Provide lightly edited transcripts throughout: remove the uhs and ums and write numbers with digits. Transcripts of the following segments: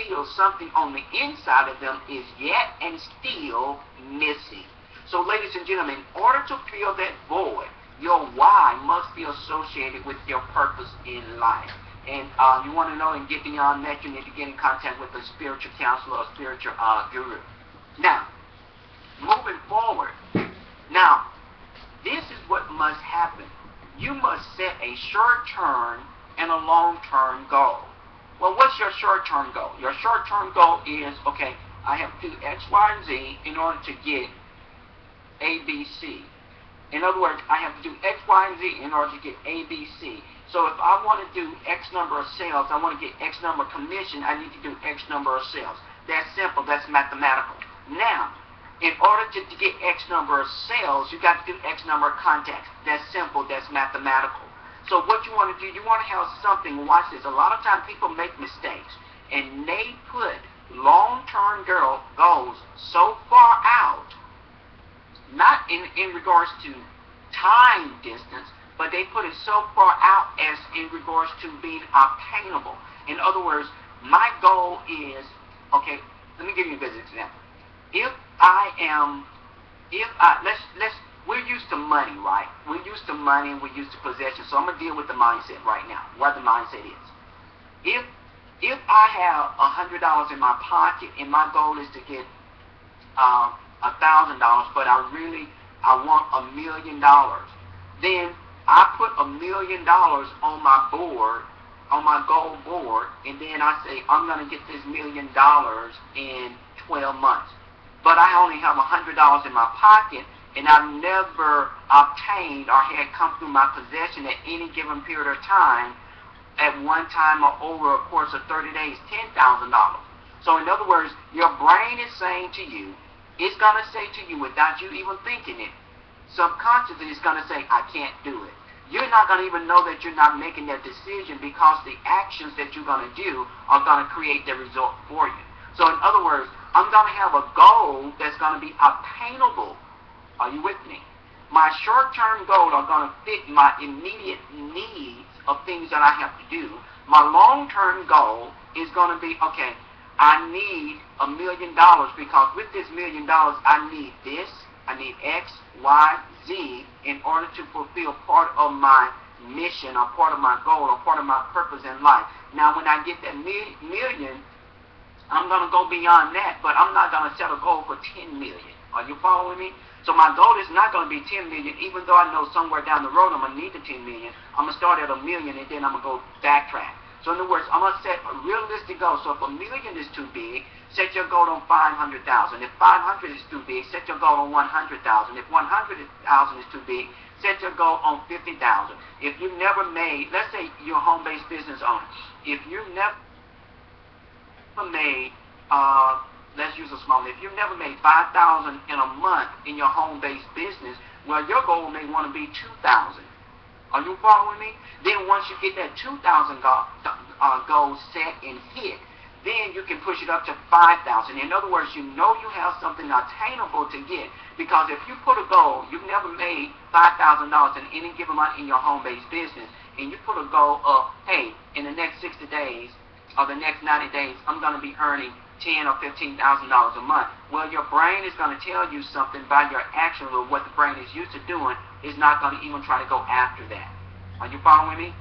feel something on the inside of them is yet and still missing. So ladies and gentlemen, in order to fill that void, your why must be associated with your purpose in life. And you want to know and get beyond that, you need to get in contact with a spiritual counselor or spiritual guru. Now, moving forward, now, this is what must happen. You must set a short-term and a long-term goal. Well, what's your short-term goal? Your short-term goal is, okay, I have to do X, Y, and Z in order to get A, B, C. In other words, I have to do X, Y, and Z in order to get A, B, C. So if I want to do X number of sales, I want to get X number of commission, I need to do X number of sales. That's simple. That's mathematical. Now, in order to get X number of sales, you got to do X number of contacts. That's simple. That's mathematical. So what you want to do, you want to have something, watch this. A lot of times people make mistakes, and they put long-term goals so far out, not in regards to time distance, but they put it so far out as in regards to being obtainable. In other words, my goal is, okay, let me give you a good example. We're used to money, right? We're used to money and we're used to possession. So I'm going to deal with the mindset right now, what the mindset is. If I have $100 in my pocket and my goal is to get $1,000, but I want $1 million, then I put $1 million on my board, on my goal board, and then I say I'm going to get this $1 million in 12 months. But I only have $100 in my pocket, and I've never obtained or had come through my possession at any given period of time, at one time or over a course of 30 days, $10,000. So in other words, your brain is saying to you, it's going to say to you without you even thinking it, subconsciously it's going to say, I can't do it. You're not going to even know that you're not making that decision because the actions that you're going to do are going to create the result for you. So in other words, I'm going to have a goal that's going to be obtainable. Are you with me? My short-term goals are going to fit my immediate needs of things that I have to do. My long-term goal is going to be, okay, I need $1 million because with this $1 million, I need this, I need X, Y, Z in order to fulfill part of my mission or part of my goal or part of my purpose in life. Now, when I get that million, I'm going to go beyond that, but I'm not going to set a goal for 10 million. Are you following me? So my goal is not going to be 10 million, even though I know somewhere down the road I'm going to need the 10 million. I'm going to start at $1 million and then I'm going to go backtrack. So in other words, I'm going to set a realistic goal. So if $1 million is too big, set your goal on 500,000. If 500 is too big, set your goal on 100,000. If 100,000 is too big, set your goal on 50,000. If you never made, let's say you're a home-based business owner. If you never made, let's use a small, if you've never made 5,000 in a month in your home-based business, well, your goal may want to be 2,000. Are you following me? Then once you get that 2,000 goal set and hit, then you can push it up to 5,000. In other words, you know you have something attainable to get. Because if you put a goal, you've never made $5,000 in any given month in your home-based business, and you put a goal of, hey, in the next 60 days or the next 90 days, I'm going to be earning $10,000 or $15,000 a month. Well, your brain is going to tell you something by your action, or what the brain is used to doing is not going to even try to go after that. Are you following me?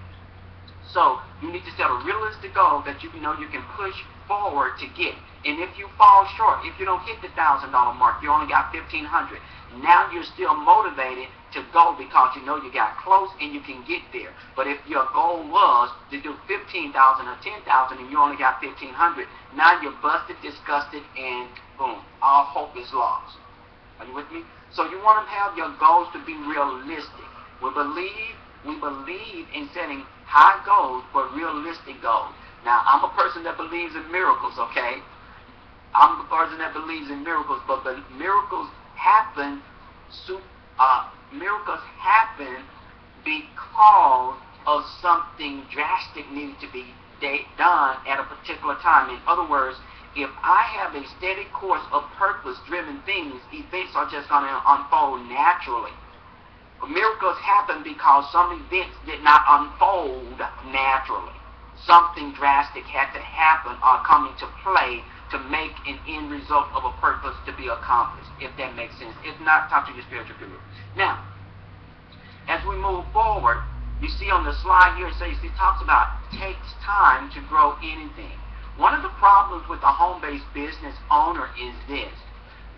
So you need to set a realistic goal that you know you can push forward to get. And if you fall short, if you don't hit the $1,000 mark, you only got $1,500. Now you're still motivated to go because you know you got close and you can get there. But if your goal was to do 15,000 or 10,000 and you only got 1,500, now you're busted, disgusted, and boom, all hope is lost. Are you with me? So you want to have your goals to be realistic. We believe in setting high goals but realistic goals. Now, I'm a person that believes in miracles, okay? I'm a person that believes in miracles, but the miracles happen because of something drastic needs to be done at a particular time. In other words, if I have a steady course of purpose-driven things, events are just going to unfold naturally. Miracles happen because some events did not unfold naturally. something drastic had to happen or come into play to make an end result of a purpose to be accomplished, if that makes sense. If not, talk to your spiritual guru. Now, as we move forward, you see on the slide here, it talks about takes time to grow anything. One of the problems with a home-based business owner is this.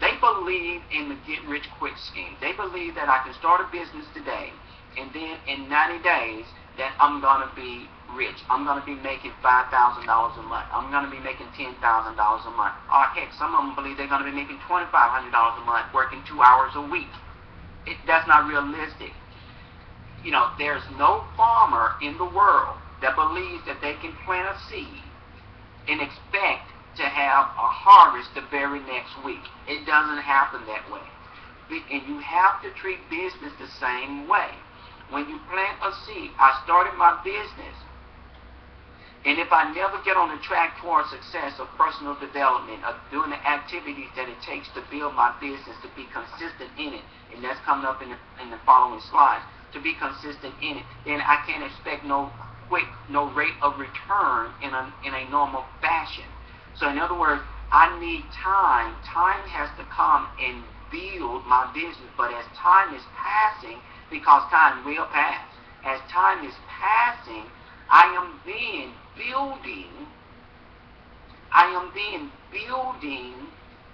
They believe in the get-rich-quick scheme. They believe that I can start a business today, and then in 90 days, that I'm going to be rich. I'm going to be making $5,000 a month. I'm going to be making $10,000 a month. Or heck, some of them believe they're going to be making $2,500 a month working 2 hours a week. That's not realistic. You know, there's no farmer in the world that believes that they can plant a seed and expect to have a harvest the very next week. It doesn't happen that way. And you have to treat business the same way. When you plant a seed, I started my business, and if I never get on the track towards success of personal development, of doing the activities that it takes to build my business, to be consistent in it, and that's coming up in the following slides, to be consistent in it, then I can't expect no rate of return in a normal fashion. So in other words, I need time. Time has to come and build my business. But as time is passing, because time will pass, as time is passing, I am then building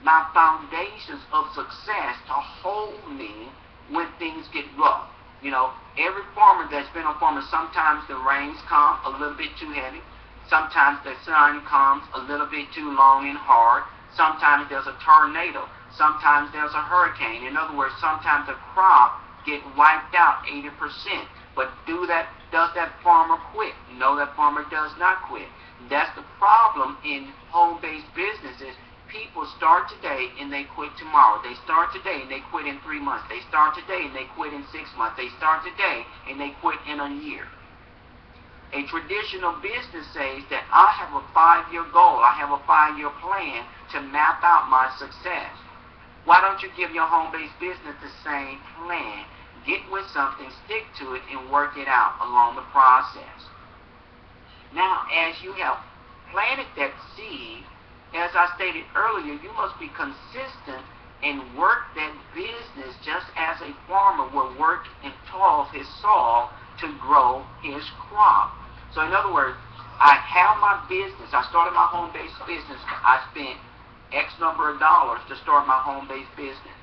my foundations of success to hold me when things get rough. You know, every farmer that's been a farmer, sometimes the rains come a little bit too heavy. Sometimes the sun comes a little bit too long and hard. Sometimes there's a tornado. Sometimes there's a hurricane. In other words, sometimes the crop get wiped out 80%. But does that farmer quit? No, that farmer does not quit. That's the problem in home-based businesses. People start today and they quit tomorrow. They start today and they quit in 3 months. They start today and they quit in 6 months. They start today and they quit in a year. A traditional business says that I have a 5-year goal. I have a 5-year plan to map out my success. Why don't you give your home-based business the same plan? Get with something, stick to it, and work it out along the process. Now, as you have planted that seed, as I stated earlier, you must be consistent and work that business just as a farmer will work and toil his soil to grow his crop. So in other words, I have my business. I started my home-based business. I spent X number of dollars to start my home-based business.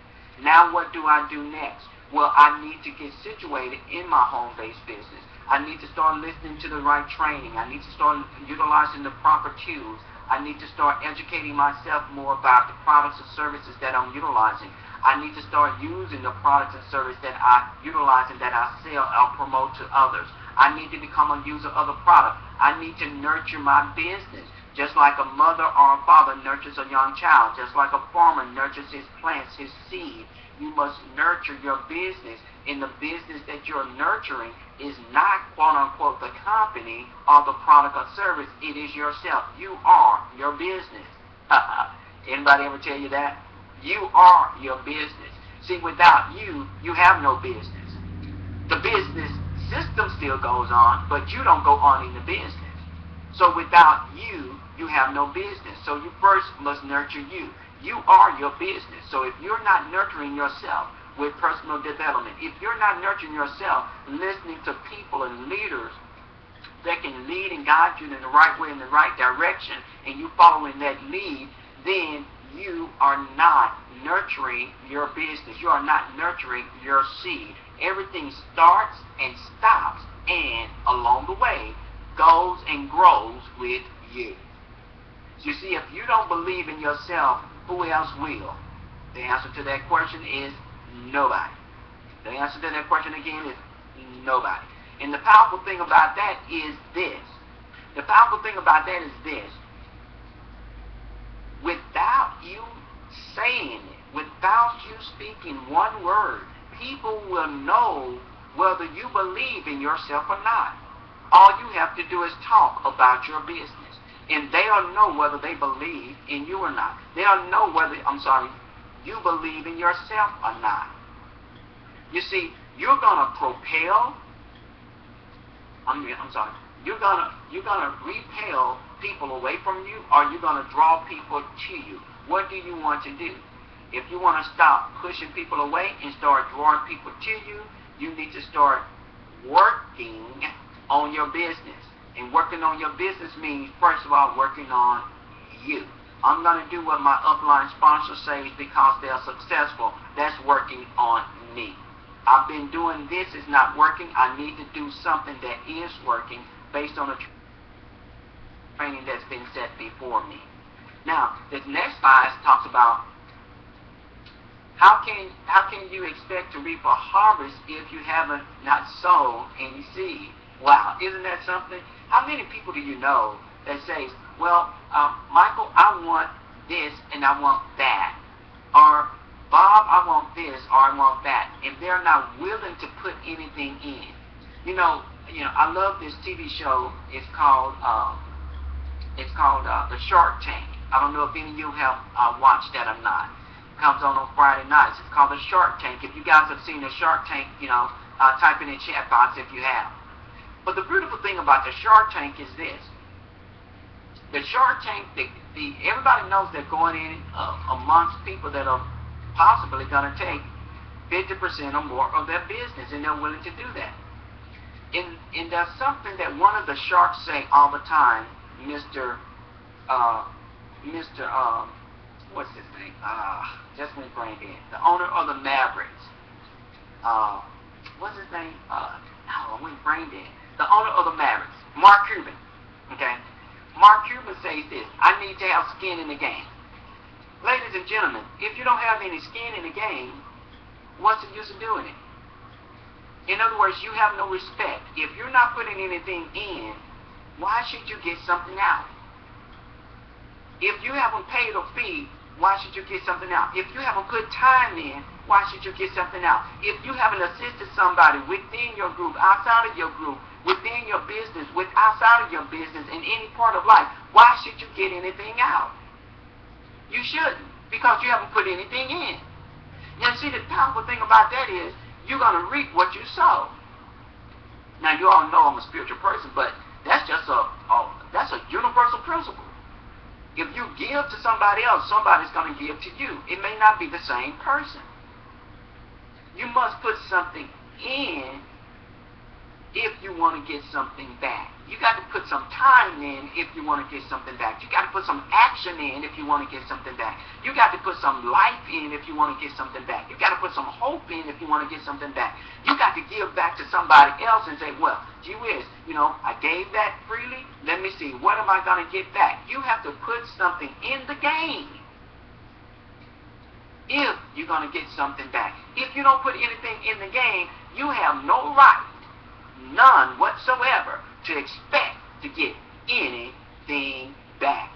Now what do I do next? Well, I need to get situated in my home-based business. I need to start listening to the right training. I need to start utilizing the proper tools. I need to start educating myself more about the products and services that I'm utilizing. I need to start using the products and services that I utilize and that I sell or promote to others. I need to become a user of the product. I need to nurture my business. Just like a mother or a father nurtures a young child, just like a farmer nurtures his plants, his seed, you must nurture your business. And the business that you're nurturing is not, quote-unquote, the company or the product or service. It is yourself. You are your business. Anybody ever tell you that? You are your business. See, without you, you have no business. The business system still goes on, but you don't go on in the business. So without you, you have no business. So you first must nurture you. You are your business. So if you're not nurturing yourself with personal development, if you're not nurturing yourself, listening to people and leaders that can lead and guide you in the right way, in the right direction, and you following that lead, then you are not nurturing your business. You are not nurturing your seed. Everything starts and stops, and along the way goes and grows with you. So you see, if you don't believe in yourself, who else will? The answer to that question is nobody. The answer to that question again is nobody. And the powerful thing about that is this. The powerful thing about that is this. Without you saying it, without you speaking one word, people will know whether you believe in yourself or not. All you have to do is talk about your business. And they'll know whether they believe in you or not. They'll know whether, you believe in yourself or not. You see, you're going to propel, You're gonna repel people away from you, or you're gonna draw people to you. What do you want to do? If you want to stop pushing people away and start drawing people to you, you need to start working on your business. And working on your business means, first of all, working on you. I'm going to do what my upline sponsors say because they're successful. That's working on me. I've been doing this, it's not working. I need to do something that is working based on the training that's been set before me. Now, this next slide talks about how can you expect to reap a harvest if you haven't not sown any seed? Wow, isn't that something? How many people do you know that says, well, Michael, I want this and I want that, or Bob, I want this or I want that, and they're not willing to put anything in. You know, I love this TV show. It's called The Shark Tank. I don't know if any of you have watched that or not. It comes on Friday nights. It's called The Shark Tank. If you guys have seen The Shark Tank, type it in the chat box if you have. But the beautiful thing about The Shark Tank is this. The Shark Tank, everybody knows they're going in amongst people that are possibly going to take 50% or more of their business, and they're willing to do that. And there's something that one of the sharks say all the time, Mr. What's his name? Just went brain dead. The owner of the Mavericks. What's his name? I went brain dead. The owner of the Mavericks, Mark Cuban. Okay? Mark Cuban says this: I need to have skin in the game. Ladies and gentlemen, if you don't have any skin in the game, what's the use of doing it? In other words, you have no respect. If you're not putting anything in, why should you get something out? If you haven't paid a fee, why should you get something out? If you haven't put time in, why should you get something out? If you haven't assisted somebody within your group, outside of your group, within your business, outside of your business, in any part of life, why should you get anything out? You shouldn't, because you haven't put anything in. Now, see, the powerful thing about that is you're going to reap what you sow. Now, you all know I'm a spiritual person, but that's just that's a universal principle. If you give to somebody else, somebody's going to give to you. It may not be the same person. You must put something in if you want to get something back. You got to put some time in if you want to get something back. You got to put some action in if you want to get something back. You got to put some life in if you want to get something back. You got to put some hope in if you want to get something back. You got to give back to somebody else and say, well, gee whiz, I gave that freely. Let me see, what am I going to get back? You have to put something in the game if you're going to get something back. If you don't put anything in the game, you have no right, none whatsoever, to expect to get anything back.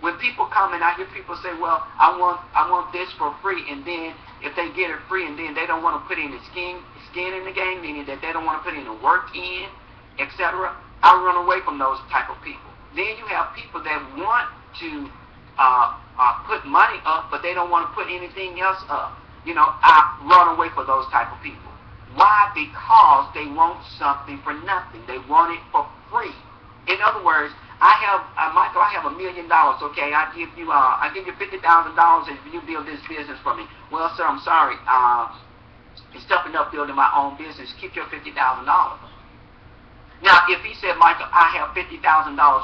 When people come and I hear people say, well, I want this for free, and then if they get it free and then they don't want to put any skin in the game, meaning that they don't want to put any work in, etc., I run away from those type of people. Then you have people that want to put money up, but they don't want to put anything else up. I run away from those type of people. Why? Because they want something for nothing. They want it for free. In other words, Michael, I have $1 million. Okay, I give you $50,000 if you build this business for me. Well, sir, I'm sorry. It's tough enough building my own business. Keep your $50,000. Now, if he said, Michael, I have $50,000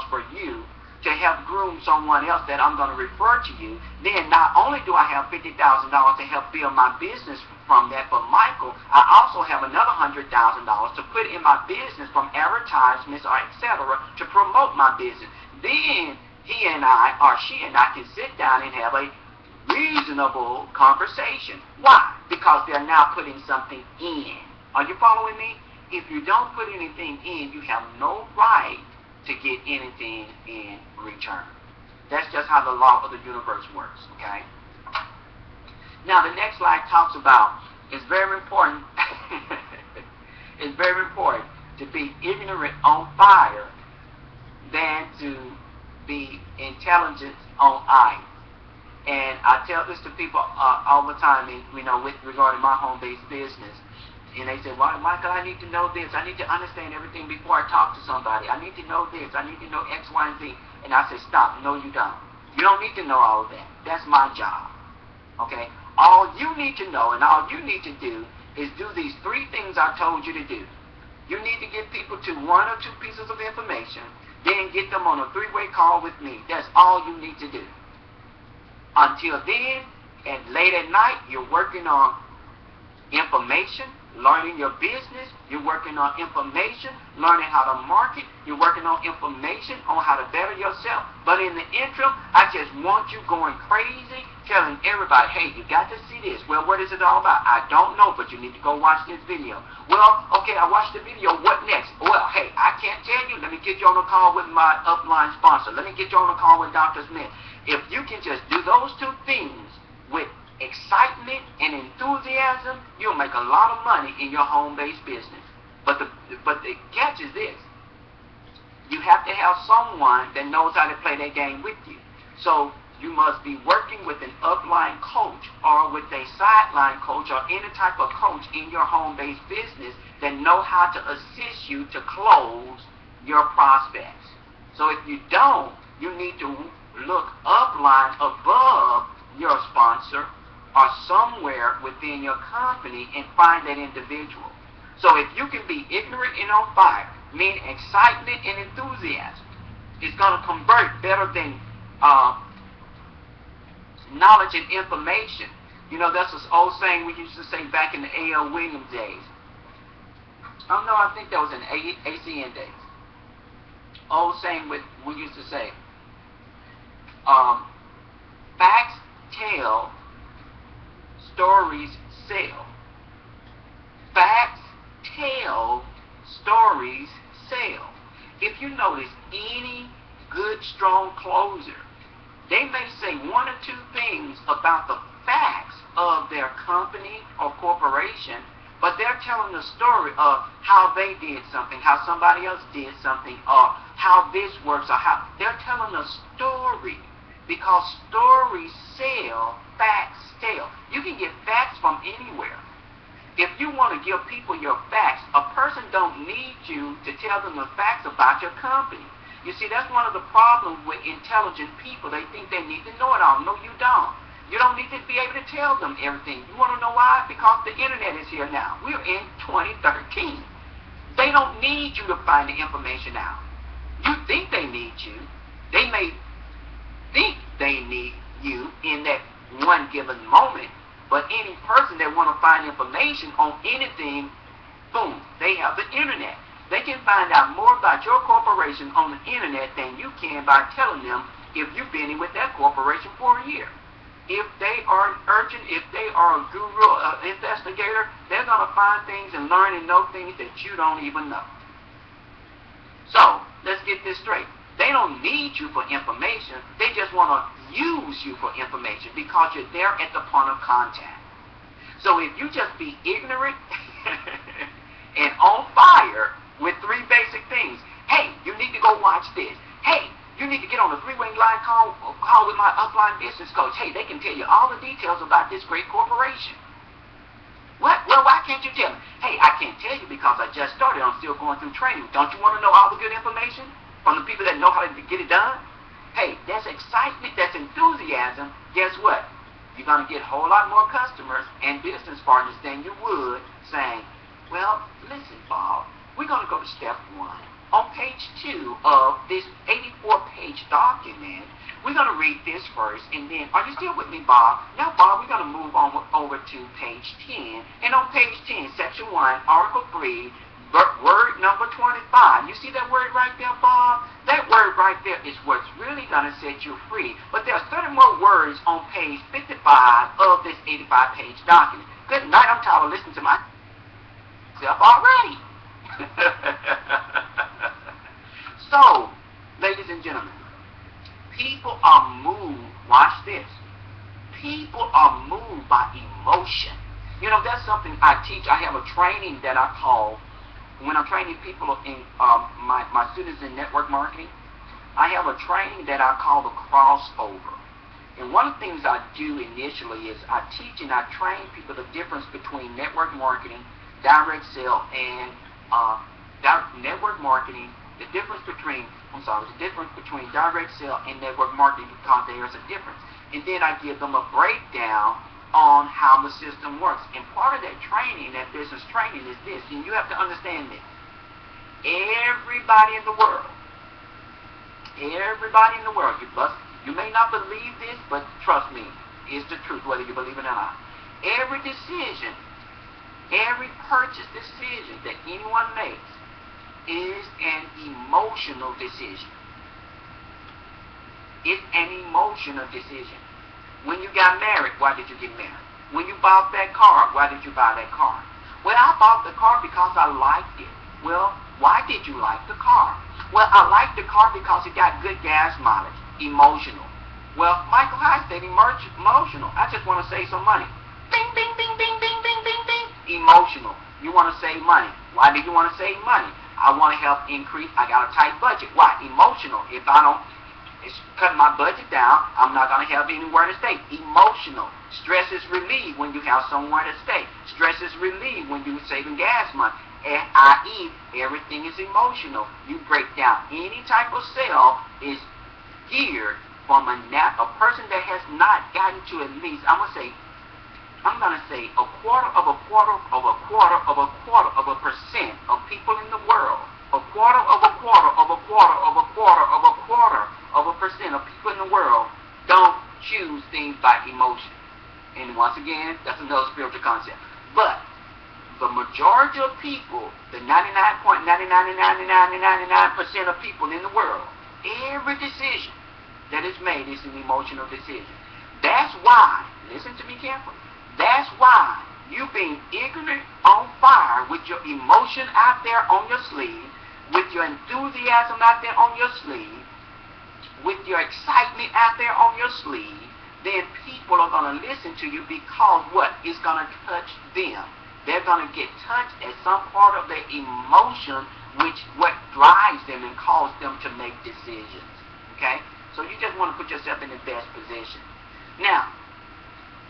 for you to help groom someone else that I'm going to refer to you, then not only do I have $50,000 to help build my business from that, but Michael, I also have another $100,000 to put in my business from advertisements or etc. to promote my business. Then he and I, or she and I, can sit down and have a reasonable conversation. Why? Because they're now putting something in. Are you following me? If you don't put anything in, you have no right to get anything in return. That's just how the law of the universe works, okay? Now, the next slide talks about, it's very important, it's very important to be ignorant on fire than to be intelligent on ice. And I tell this to people all the time, with regarding my home-based business. And they say, well, Michael, I need to know this. I need to understand everything before I talk to somebody. I need to know this. I need to know X, Y, and Z. And I say, stop. No, you don't. You don't need to know all of that. That's my job. Okay? All you need to know and all you need to do is do these 3 things I told you to do. You need to get people to 1 or 2 pieces of information, then get them on a 3-way call with me. That's all you need to do. Until then, and late at night, you're working on information, learning your business. You're working on information, learning how to market. You're working on information on how to better yourself. But in the interim, I just want you going crazy, telling everybody, hey, you got to see this. Well, what is it all about? I don't know, but you need to go watch this video. Well, okay, I watched the video. What next? Well, hey, I can't tell you. Let me get you on a call with my upline sponsor. Let me get you on a call with Dr. Smith. If you can just do those 2 things with excitement and enthusiasm, you'll make a lot of money in your home-based business. But the catch is this. You have to have someone that knows how to play that game with you. So you must be working with an upline coach or with a sideline coach or any type of coach in your home-based business that know how to assist you to close your prospects. So if you don't, you need to look upline above your sponsor or somewhere within your company and find that individual. So if you can be ignorant and on fire, meaning excitement and enthusiasm, it's going to convert better than knowledge and information. You know, that's this old saying we used to say back in the A.L. Williams days. Oh no, I think that was in ACN days. Old saying we used to say, facts tell, stories sell. Facts tell, stories sell. If you notice, any good, strong closer, they may say 1 or 2 things about the facts of their company or corporation, but they're telling the story of how they did something, how somebody else did something, or how this works, or how they're telling a story. Because stories sell, facts sell. You can get facts from anywhere. If you want to give people your facts, a person don't need you to tell them the facts about your company. You see, that's one of the problems with intelligent people. They think they need to know it all. No, you don't. You don't need to be able to tell them everything. You want to know why? Because the internet is here now. We're in 2013. They don't need you to find the information out. You think they need you. They may think they need you in that one given moment, but any person that want to find information on anything, boom, they have the internet. They can find out more about your corporation on the internet than you can by telling them if you've been in with that corporation for a year. If they are an urchin, if they are a guru, investigator, they're going to find things and learn and know things that you don't even know. So, let's get this straight. They don't need you for information. They just want to use you for information because you're there at the point of contact. So if you just be ignorant and on fire with 3 basic things. Hey, you need to go watch this. Hey, you need to get on a 3-way line call with my upline business coach. Hey, they can tell you all the details about this great corporation. What? Well, why can't you tell me? Hey, I can't tell you because I just started. I'm still going through training. Don't you want to know all the good information from the people that know how to get it done? Hey, that's excitement, that's enthusiasm. Guess what? You're going to get a whole lot more customers and business partners than you would saying, well, listen, Bob, we're going to go to step 1. On page 2 of this 84-page document, we're going to read this first, and then, are you still with me, Bob? Now, Bob, we're going to move on over to page 10. And on page 10, section 1, article 3, word number 25. You see that word right there, Bob? That word right there is what's really going to set you free. But there's 30 more words on page 55 of this 85-page document. Good night, I'm tired of listening to myself already. So, ladies and gentlemen, people are moved, watch this, people are moved by emotion. You know, that's something I teach. I have a training that I call, when I'm training people in my students in network marketing, I have a training that I call the crossover. And one of the things I do initially is I teach and I train people the difference between network marketing direct sale and network marketing. The difference between direct sale and network marketing, because there's a difference. And then I give them a breakdown on how the system works. And part of that training, that business training, is this. And you have to understand this. Everybody in the world, you may not believe this, but trust me, it's the truth, whether you believe it or not. Every decision, every purchase decision that anyone makes is an emotional decision. It's an emotional decision. When you got married, why did you get married? When you bought that car, why did you buy that car? Well, I bought the car because I liked it. Well, why did you like the car? Well, I liked the car because it got good gas mileage. Emotional. Well, Michael High said emotional. I just want to save some money. Bing, bing, bing, bing, bing, bing, bing, bing. Emotional. You want to save money. Why do you want to save money? I want to help increase. I got a tight budget. Why? Emotional. If I don't cut my budget down, I'm not going to have anywhere to stay. Emotional. Stress is relieved when you have somewhere to stay. Stress is relieved when you're saving gas money. I.e., everything is emotional. You break down any type of sale is geared from a person that has not gotten to at least, I'm going to say a quarter of a percent of people in the world, a quarter of a percent of people in the world don't choose things by emotion. And once again, that's another spiritual concept. But the majority of people, the 99.999999% of people in the world, every decision that is made is an emotional decision. That's why, listen to me carefully, that's why you being ignorant on fire with your emotion out there on your sleeve, with your enthusiasm out there on your sleeve, with your excitement out there on your sleeve, then people are going to listen to you because what? It's going to touch them. They're going to get touched at some part of their emotion, which what drives them and causes them to make decisions. Okay? So you just want to put yourself in the best position. Now,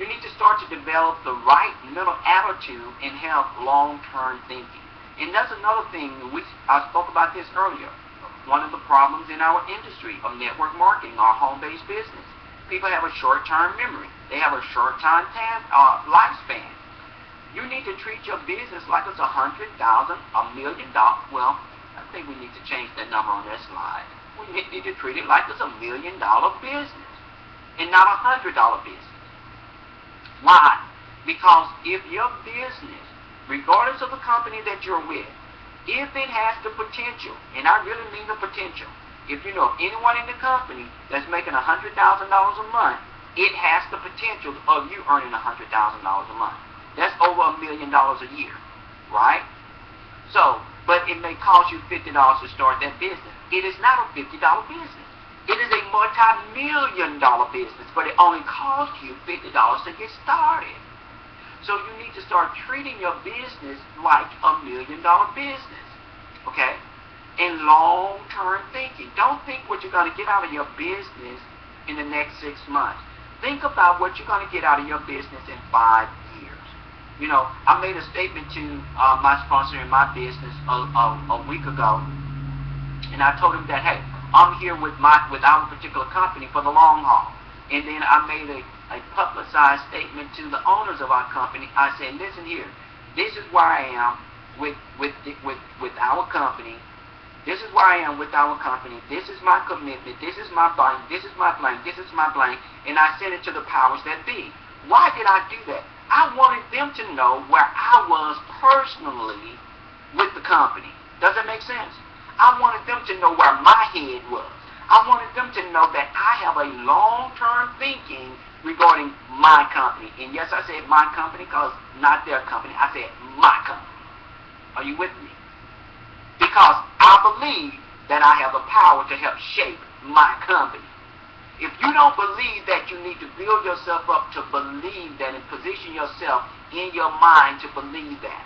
you need to start to develop the right mental attitude and have long-term thinking. And that's another thing, I spoke about this earlier. One of the problems in our industry of network marketing, our home-based business. People have a short-term memory. They have a short-term lifespan. You need to treat your business like it's $100,000, $1 million. Well, I think we need to change that number on that slide. We need to treat it like it's $1 million business and not a $100 business. Why? Because if your business, regardless of the company that you're with, if it has the potential, and I really mean the potential, if you know anyone in the company that's making $100,000 a month, it has the potential of you earning $100,000 a month. That's over $1 million a year, right? So, but it may cost you $50 to start that business. It is not a $50 business. It is a multi-million-dollar business, but it only costs you $50 to get started. So you need to start treating your business like $1 million business, okay? And long-term thinking. Don't think what you're going to get out of your business in the next 6 months. Think about what you're going to get out of your business in 5 years. You know, I made a statement to my sponsor in my business a week ago, and I told him that, hey, I'm here with our particular company for the long haul. And then I made a publicized statement to the owners of our company. I said, listen here, this is where I am with our company. This is where I am with our company. This is my commitment. This is my blank. This is my blank. This is my blank. And I sent it to the powers that be. Why did I do that? I wanted them to know where I was personally with the company. Does that make sense? I wanted them to know where my head was. I wanted them to know that I have a long-term thinking regarding my company. And yes, I said my company because not their company. I said my company. Are you with me? Because I believe that I have the power to help shape my company. If you don't believe that, you need to build yourself up to believe that and position yourself in your mind to believe that.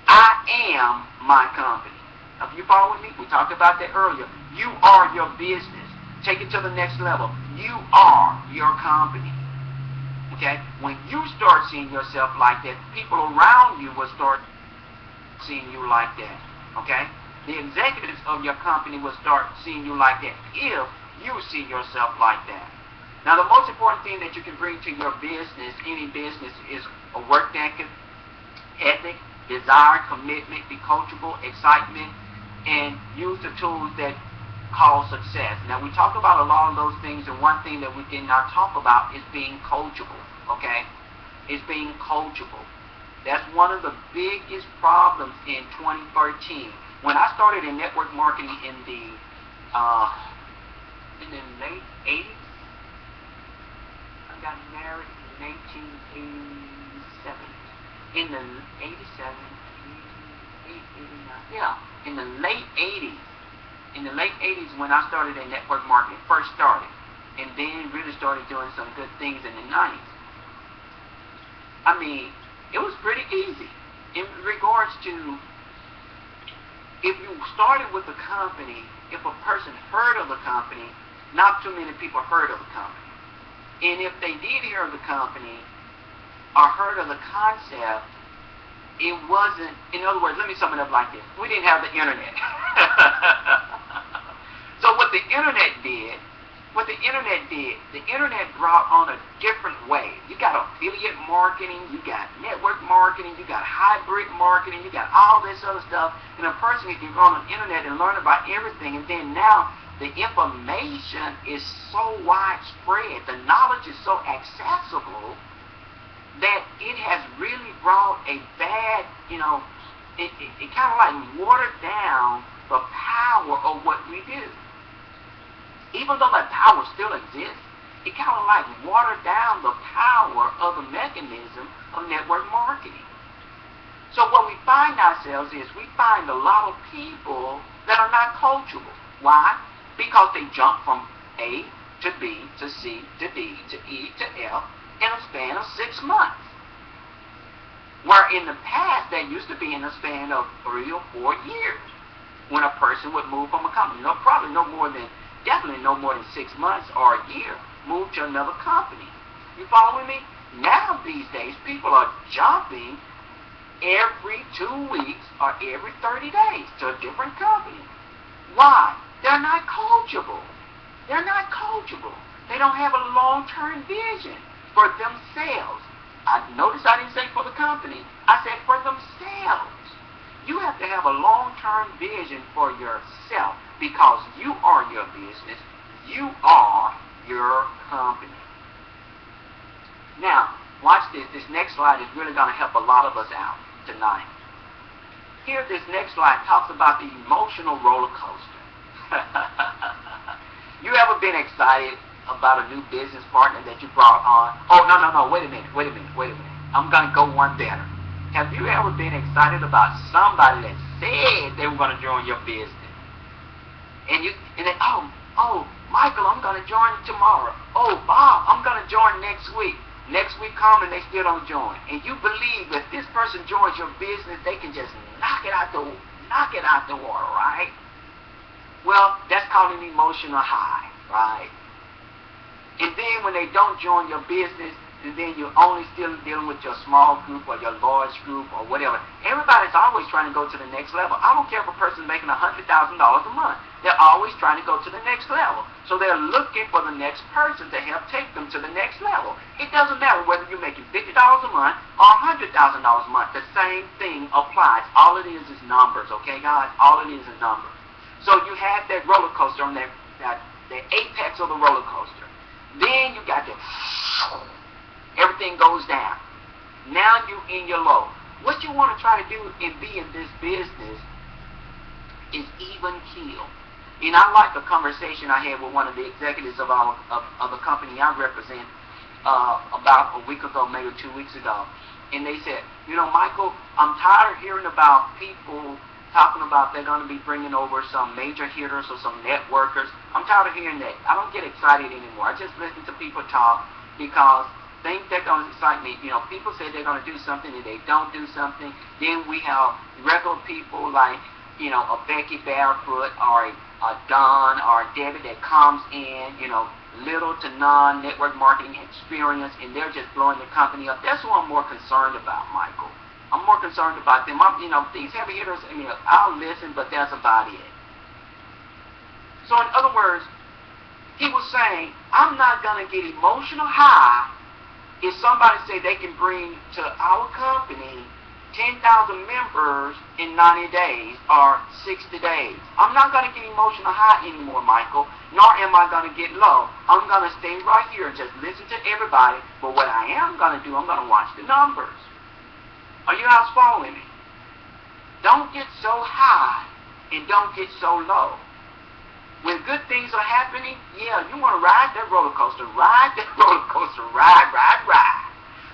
I am my company. Now, if you follow with me, we talked about that earlier. You are your business. Take it to the next level. You are your company. Okay? When you start seeing yourself like that, people around you will start seeing you like that, okay? The executives of your company will start seeing you like that if you see yourself like that. Now, the most important thing that you can bring to your business, any business, is a work ethic, desire, commitment, be coachable, excitement, and use the tools that cause success. Now, we talk about a lot of those things, and one thing that we did not talk about is being coachable, okay? It's being coachable. That's one of the biggest problems in 2013. When I started in network marketing in the late 80s, I got married in 1987. In the 87, 89, yeah, in the late 80s. In the late 80s when I started in network marketing, first started, and then really started doing some good things in the 90s. I mean, it was pretty easy in regards to if you started with a company, if a person heard of the company, not too many people heard of the company. And if they did hear of the company or heard of the concept, it wasn't, in other words, let me sum it up like this. We didn't have the internet. So what the internet did, the internet brought on a different way. You got affiliate marketing, you got network marketing, you got hybrid marketing, you got all this other stuff. And a person can go on the internet and learn about everything. And then now the information is so widespread, the knowledge is so accessible that it has really brought a bad, it kind of like watered down the power of what we do. Even though that power still exists, it kind of like watered down the power of the mechanism of network marketing. So what we find ourselves is we find a lot of people that are not coachable. Why? Because they jump from A to B to C to D to E to F in a span of 6 months. Where in the past, they used to be in a span of 3 or 4 years when a person would move from a company. Definitely no more than 6 months or a year, move to another company. You following me? Now, these days, people are jumping every 2 weeks or every 30 days to a different company. Why? They're not coachable. They're not coachable. They don't have a long-term vision for themselves. Notice I didn't say for the company. I said for themselves. You have to have a long-term vision for yourself because you are your business. You are your company. Now, watch this. This next slide is really going to help a lot of us out tonight. Here, this next slide talks about the emotional roller coaster. You ever been excited about a new business partner that you brought on? Oh, no, wait a minute. I'm going to go one better. Have you ever been excited about somebody that said they were going to join your business? And then, oh, Michael, I'm going to join tomorrow. Oh, Bob, I'm going to join next week. Next week comes and they still don't join. And you believe that this person joins your business, they can just knock it out the water, right? Well, that's called an emotional high, right? And then when they don't join your business, and then you're only still dealing with your small group or your large group or whatever. Everybody's always trying to go to the next level. I don't care if a person's making $100,000 a month. They're always trying to go to the next level. So they're looking for the next person to help take them to the next level. It doesn't matter whether you're making $50 a month or $100,000 a month. The same thing applies. All it is numbers, okay, guys? All it is numbers. So you have that roller coaster on the apex of the roller coaster. Then you got the everything goes down. Now you're in your low. What you want to try to do and be in this business is even keel. And I like the conversation I had with one of the executives of the company I represent about a week ago, maybe 2 weeks ago. And they said, Michael, I'm tired of hearing about people talking about they're going to be bringing over some major hitters or some networkers. I'm tired of hearing that. I don't get excited anymore. I just listen to people talk because things that don't excite me. People say they're going to do something and they don't do something. Then we have regular people like, a Becky Barefoot or a Don or a Debbie that comes in, little to none network marketing experience, and they're just blowing the company up. That's what I'm more concerned about, Michael. I'm more concerned about them. These heavy hitters, I'll listen, but that's about it. So in other words, he was saying, I'm not going to get emotional high if somebody say they can bring to our company 10,000 members in 90 days or 60 days. I'm not going to get emotional high anymore, Michael, nor am I going to get low. I'm going to stay right here and just listen to everybody. But what I am going to do, I'm going to watch the numbers. Are you guys following me? Don't get so high and don't get so low. When good things are happening, yeah, you want to ride that roller coaster. Ride that roller coaster. Ride.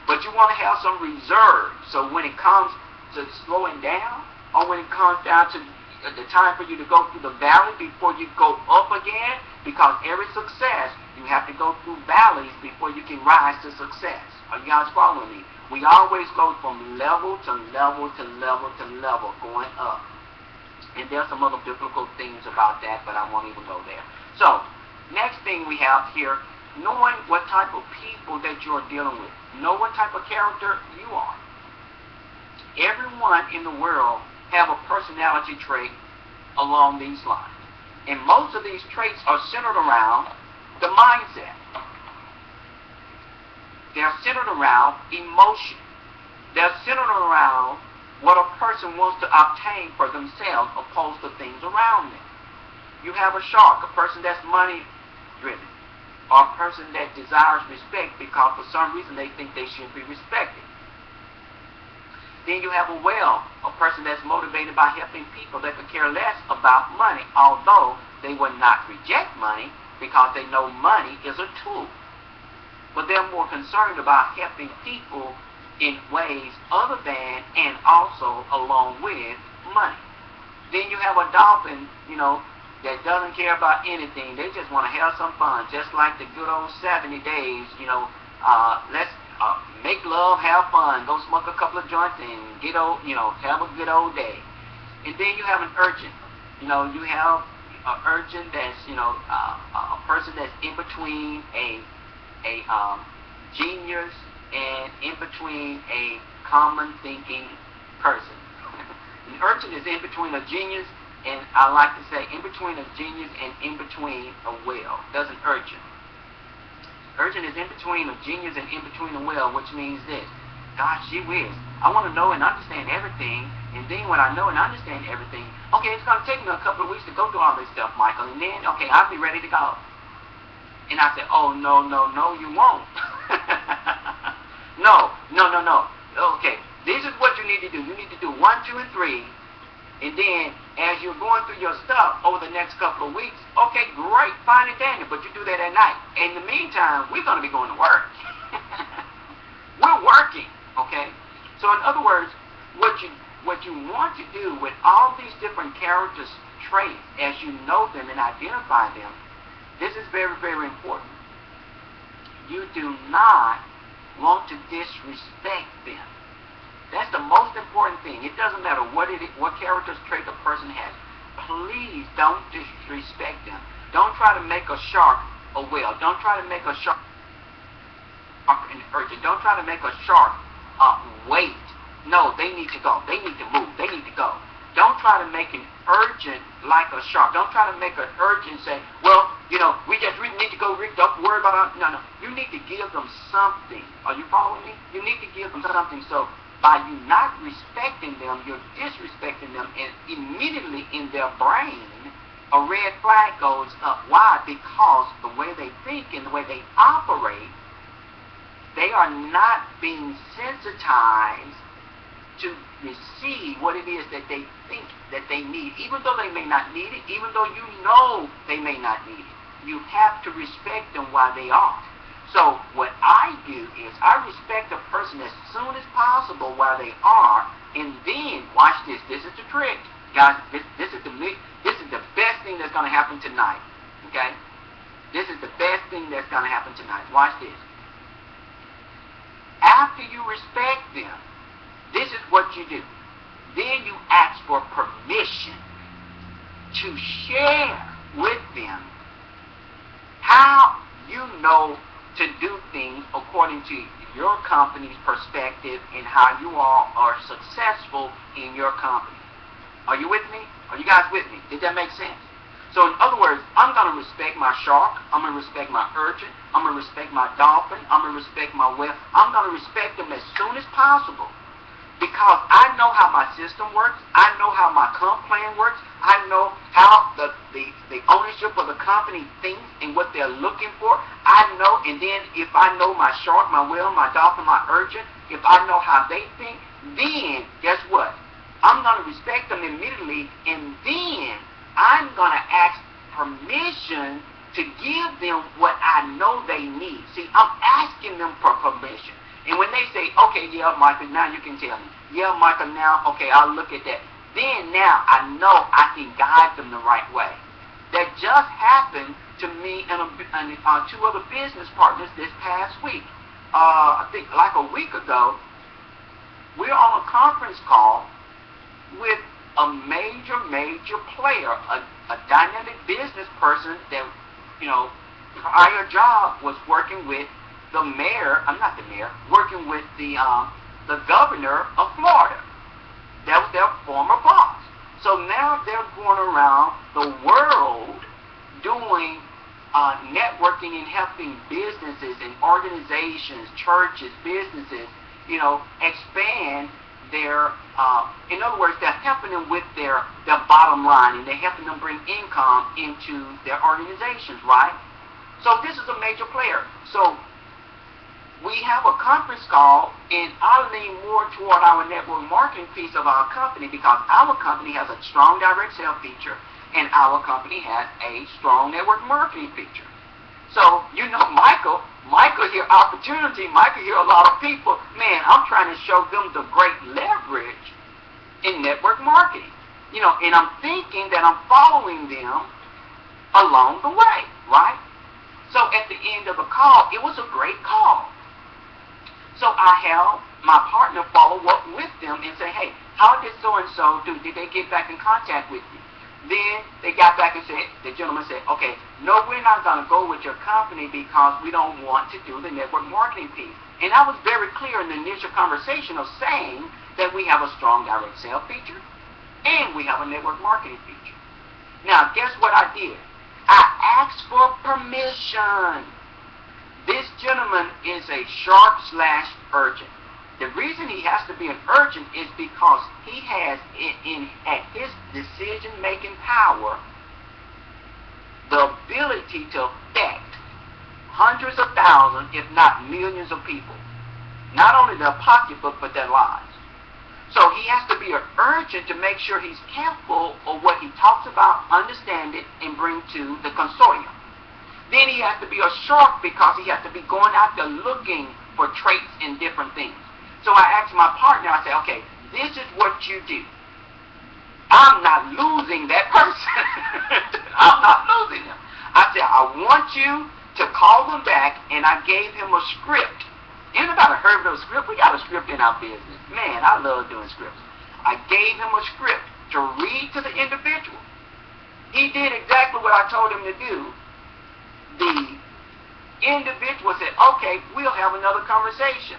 But you want to have some reserve. So when it comes to slowing down, or when it comes down to the time for you to go through the valley before you go up again, because every success, you have to go through valleys before you can rise to success. Are you guys following me? We always go from level to level to level to level, going up. And there's some other biblical things about that, but I won't even go there. So, next thing we have here, knowing what type of people that you're dealing with. Know what type of character you are. Everyone in the world have a personality trait along these lines. And most of these traits are centered around the mindset. They're centered around emotion. They're centered around what a person wants to obtain for themselves opposed to things around them. You have a shark, a person that's money driven, or a person that desires respect because for some reason they think they should be respected. Then you have a whale, a person that's motivated by helping people that could care less about money, although they will not reject money because they know money is a tool. But they're more concerned about helping people in ways other than and also along with money. Then you have a dolphin, that doesn't care about anything. They just want to have some fun, just like the good old 70 days, let's make love, have fun, go smoke a couple of joints and have a good old day. And then you have an urchin. You have an urchin that's, a person that's in between a genius and in between a common thinking person. An urchin is in between a genius and I like to say in between a genius and in between a whale. That's an urchin. Urchin is in between a genius and in between a whale, which means this. Gosh, gee whiz, I want to know and understand everything, and then when I know and understand everything, okay, it's going to take me a couple of weeks to go through all this stuff, Michael, and then, okay, I'll be ready to go. And I said, oh, no, you won't. No. Okay, this is what you need to do. You need to do 1, 2, and 3. And then, as you're going through your stuff over the next couple of weeks, okay, great, fine and dandy, but you do that at night. In the meantime, we're going to be going to work. We're working, okay? So in other words, what you want to do with all these different characters' traits, as you know them and identify them, this is very, very important. You do not want to disrespect them. That's the most important thing. It doesn't matter what character's trait the person has. Please don't disrespect them. Don't try to make a shark a whale. Don't try to make a shark an urchin. Don't try to make a shark wait. No, they need to go. They need to move. They need to go. Don't try to make an urchin like a shark. Don't try to make an urchin say, well, we need to go, Rick, don't worry about it. No. You need to give them something. Are you following me? You need to give them something. So by you not respecting them, you're disrespecting them, and immediately in their brain, a red flag goes up. Why? Because the way they think and the way they operate, they are not being sensitized to receive what it is that they think that they need, even though they may not need it, even though you know they may not need it. You have to respect them while they are. So what I do is I respect a person as soon as possible while they are, and then watch this. This is the trick, guys. This is the best thing that's going to happen tonight. Okay, this is the best thing that's going to happen tonight. Watch this. After you respect them, this is what you do. Then you ask for permission to share with them how you know to do things according to your company's perspective and how you all are successful in your company. Are you with me? Are you guys with me? Did that make sense? So in other words, I'm going to respect my shark. I'm going to respect my urchin. I'm going to respect my dolphin. I'm going to respect my whale. I'm going to respect them as soon as possible, because I know how my system works. I know how my comp plan works. I know how the ownership of the company thinks and what they're looking for. I know, and then if I know my shark, my whale, my dolphin, my urchin, if I know how they think, then guess what? I'm going to respect them immediately, and then I'm going to ask permission to give them what I know they need. See, I'm asking them for permission. And when they say, okay, yeah, Michael, now you can tell me. Yeah, Michael, now, okay, I'll look at that. Then now I know I can guide them the right way. That just happened to me and two other business partners this past week. I think like a week ago, we're on a conference call with a major player, a dynamic business person that, prior job was working with the mayor, not the mayor, working with the governor of Florida. That was their former boss. So now they're going around the world doing networking and helping businesses and organizations, churches, businesses, expand their, in other words, they're helping them with their bottom line, and they're helping them bring income into their organizations, right? So this is a major player. So we have a conference call, and I lean more toward our network marketing piece of our company, because our company has a strong direct sale feature, and our company has a strong network marketing feature. So, Michael hear opportunity, Michael hear a lot of people. Man, I'm trying to show them the great leverage in network marketing. And I'm thinking that I'm following them along the way, right? So at the end of the call, it was a great call. So I have my partner follow up with them and say, hey, how did so-and-so do? Did they get back in contact with you? Then they got back and said, the gentleman said, okay, no, we're not going to go with your company because we don't want to do the network marketing piece. And I was very clear in the initial conversation of saying that we have a strong direct sale feature and we have a network marketing feature. Now, guess what I did? I asked for permission. This gentleman is a shark/urchin. The reason he has to be an urchin is because he has, at his decision-making power, the ability to affect hundreds of thousands, if not millions of people. Not only their pocketbook, but their lives. So he has to be an urchin to make sure he's careful of what he talks about, understand it, and bring to the consortium. Then he has to be a shark because he has to be going out there looking for traits in different things. So I asked my partner, I said, okay, this is what you do. I'm not losing that person. I'm not losing him. I said, I want you to call them back, and I gave him a script. Anybody heard of a script? We got a script in our business. Man, I love doing scripts. I gave him a script to read to the individual. He did exactly what I told him to do. The individual said, okay, we'll have another conversation.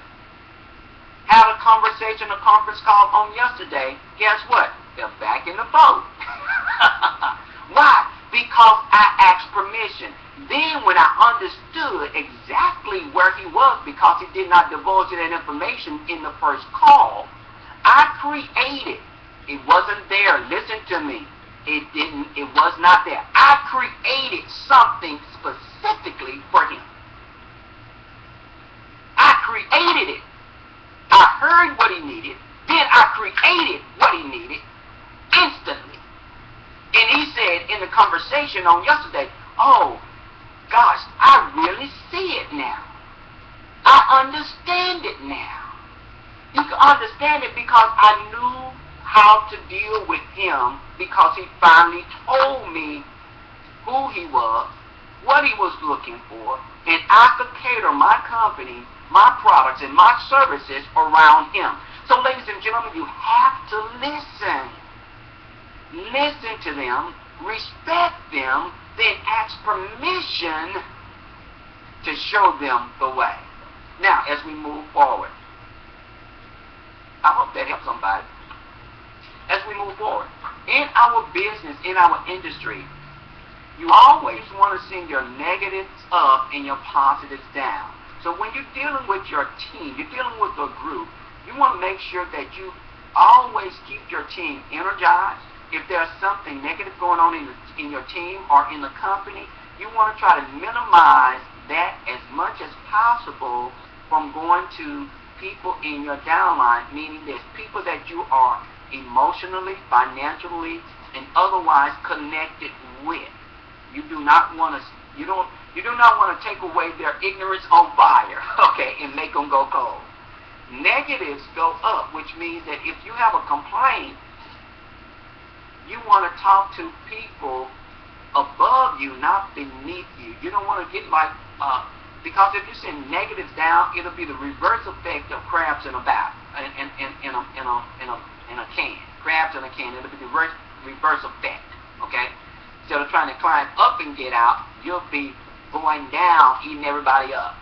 Had a conversation, a conference call on yesterday. Guess what? They're back in the boat. Why? Because I asked permission. Then when I understood exactly where he was, because he did not divulge that information in the first call, I created. It wasn't there. Listen to me. It was not there. I created something specifically for him. I created it. I heard what he needed, then I created what he needed instantly. And he said in the conversation on yesterday, oh, gosh, I really see it now. I understand it now. You can understand it because I knew how to deal with him, because he finally told me who he was, what he was looking for, and I could cater my company, my products, and my services around him. So, ladies and gentlemen, you have to listen. Listen to them, respect them, then ask permission to show them the way. Now, as we move forward, but as we move forward, in our business, in our industry, you always want to send your negatives up and your positives down. So when you're dealing with your team, you're dealing with a group, you want to make sure that you always keep your team energized. If there's something negative going on in your team or in the company, you want to try to minimize that as much as possible from going to people in your downline, meaning there's people that you are emotionally, financially, and otherwise connected with. You do not want to, you do not want to take away their ignorance on fire, okay, and make them go cold. Negatives go up, which means that if you have a complaint, you want to talk to people above you, not beneath you. You don't want to get like, because if you send negatives down, it'll be the reverse effect of crabs in a can. Crabs in a can. It'll be the reverse effect. Okay. Instead of trying to climb up and get out, you'll be going down, eating everybody up.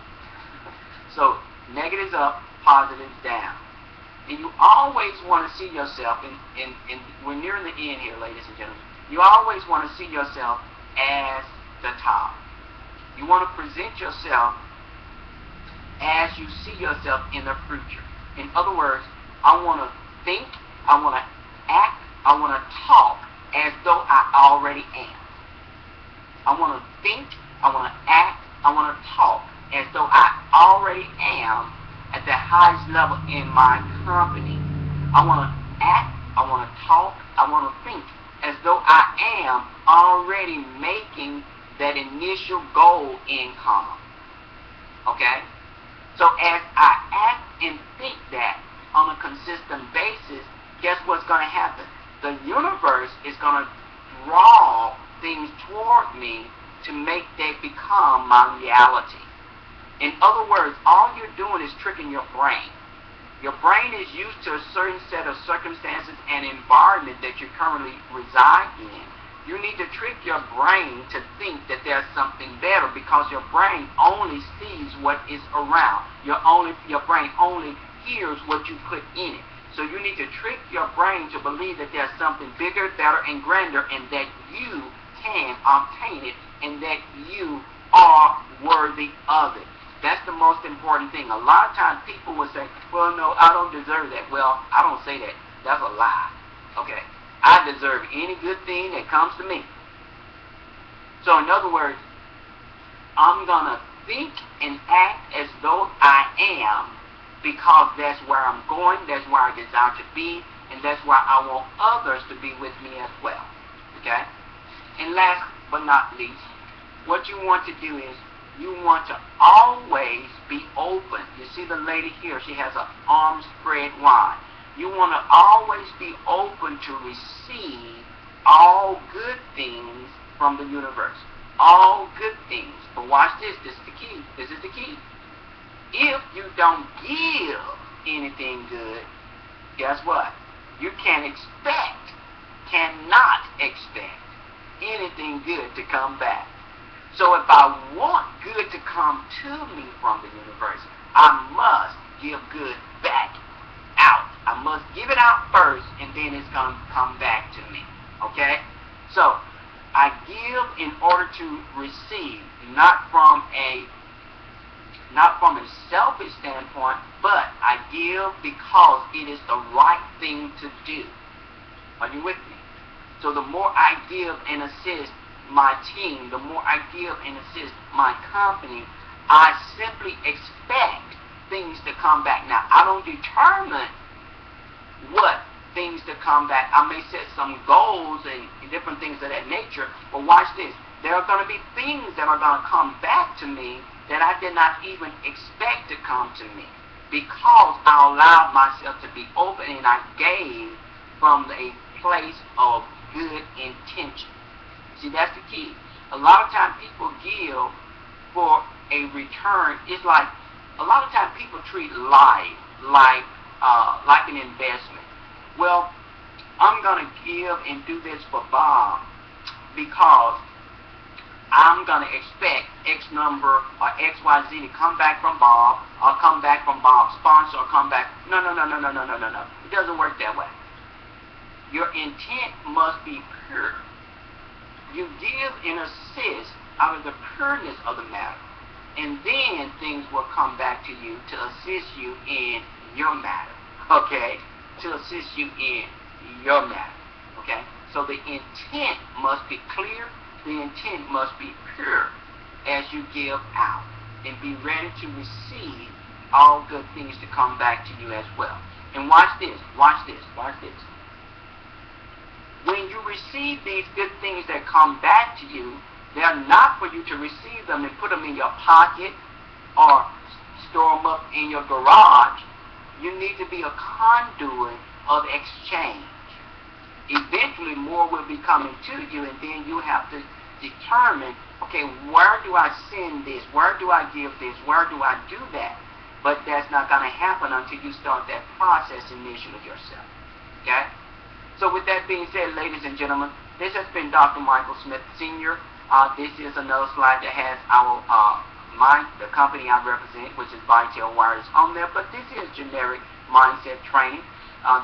So negatives up, positives down. And you always want to see yourself, and we're nearing the end here, ladies and gentlemen, you always want to see yourself as the top. You want to present yourself as you see yourself in the future. In other words, I want to think, I want to act, I want to talk as though I already am. I want to think, I want to act, I want to talk as though I already am at the highest level in my company. I want to act, I want to talk, I want to think as though I am already making that initial goal income. Okay? So as I act and think that on a consistent basis, guess what's going to happen? The universe is going to draw things toward me to make that become my reality. In other words, all you're doing is tricking your brain. Your brain is used to a certain set of circumstances and environment that you currently reside in. You need to trick your brain to think that there's something better, because your brain only sees what is around. Your brain only hears what you put in it. So you need to trick your brain to believe that there's something bigger, better, and grander, and that you can obtain it, and that you are worthy of it. That's the most important thing. A lot of times people will say, well, no, I don't deserve that. Well, I don't say that. That's a lie. Okay? I deserve any good thing that comes to me. So in other words, I'm going to think and act as though I am, because that's where I'm going, that's where I desire to be, and that's where I want others to be with me as well. Okay? And last but not least, what you want to do is you want to always be open. You see the lady here, she has an arm spread wide. You want to always be open to receive all good things from the universe. All good things. But watch this. This is the key. This is the key. If you don't give anything good, guess what? You cannot expect anything good to come back. So if I want good to come to me from the universe, I must give good back out. I must give it out first, and then it's going to come back to me. Okay? So, I give in order to receive, not from a selfish standpoint, but I give because it is the right thing to do. Are you with me? So the more I give and assist my team, the more I give and assist my company, I simply expect things to come back. Now, I don't determine what things to come back. I may set some goals and different things of that nature, but watch this. There are going to be things that are going to come back to me that I did not even expect to come to me, because I allowed myself to be open and I gave from a place of good intention. See, that's the key. A lot of times people give for a return. It's like, a lot of times people treat life like an investment. Well, I'm going to give and do this for Bob because I'm going to expect X number or XYZ to come back from Bob, or come back from Bob's sponsor, or come back. No. It doesn't work that way. Your intent must be pure. You give and assist out of the pureness of the matter. And then things will come back to you to assist you in your matter. Okay? To assist you in your matter. Okay? So the intent must be clear. The intent must be pure as you give out. And be ready to receive all good things to come back to you as well. And watch this. Watch this. Watch this. When you receive these good things that come back to you, they're not for you to receive them and put them in your pocket or store them up in your garage. You need to be a conduit of exchange. Eventually, more will be coming to you, and then you have to determine, okay, where do I send this? Where do I give this? Where do I do that? But that's not going to happen until you start that process initially yourself. Okay? So with that being said, ladies and gentlemen, this has been Dr. Michael Smith Sr. This is another slide that has our the company I represent, which is Vitel Wireless, on there. But this is generic mindset training.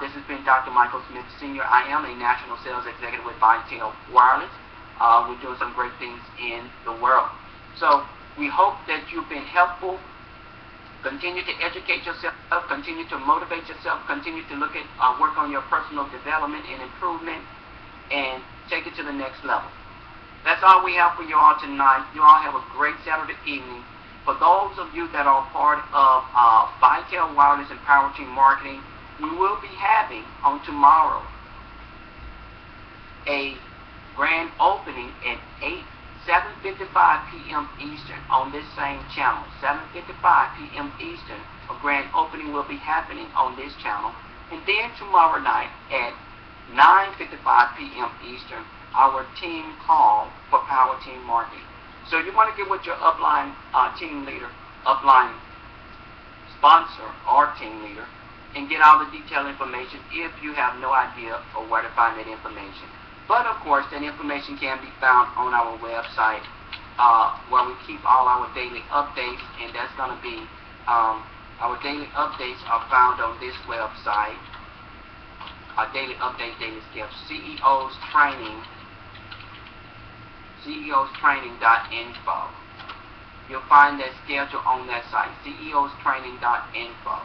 This has been Dr. Michael Smith Sr. I am a national sales executive with Vitel Wireless. We're doing some great things in the world. So we hope that you've been helpful. Continue to educate yourself, continue to motivate yourself, continue to look at, work on your personal development and improvement, and take it to the next level. That's all we have for you all tonight. You all have a great Saturday evening. For those of you that are part of Vitel Wireless and Power Team Marketing, we will be having on tomorrow a grand opening at 7:55 p.m. Eastern on this same channel. 7:55 p.m. Eastern, a grand opening will be happening on this channel. And then tomorrow night at 9:55 p.m. Eastern, our team call for Power Team Marketing. So you want to get with your upline team leader, upline sponsor or team leader, and get all the detailed information if you have no idea of where to find that information. But of course, that information can be found on our website, where we keep all our daily updates, and that's going to be, our daily updates are found on this website. Our daily update, daily steps, CEOstraining.info. You'll find that schedule on that site, CEOstraining.info.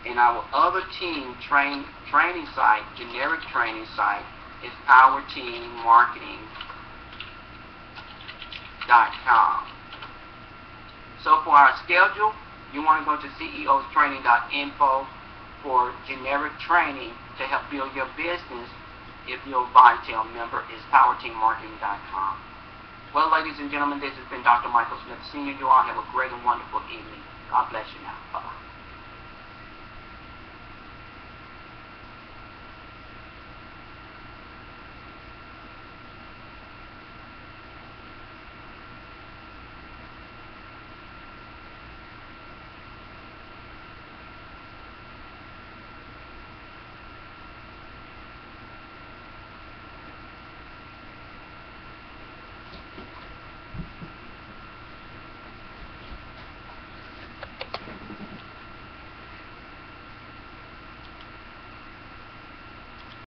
And our other team training site, generic training site, is powerteammarketing.com. So for our schedule, you want to go to ceostraining.info for generic training to help build your business. If you're a Vitel member, is powerteammarketing.com. Well, ladies and gentlemen, this has been Dr. Michael Smith Sr. You all have a great and wonderful evening. God bless you now. Bye-bye.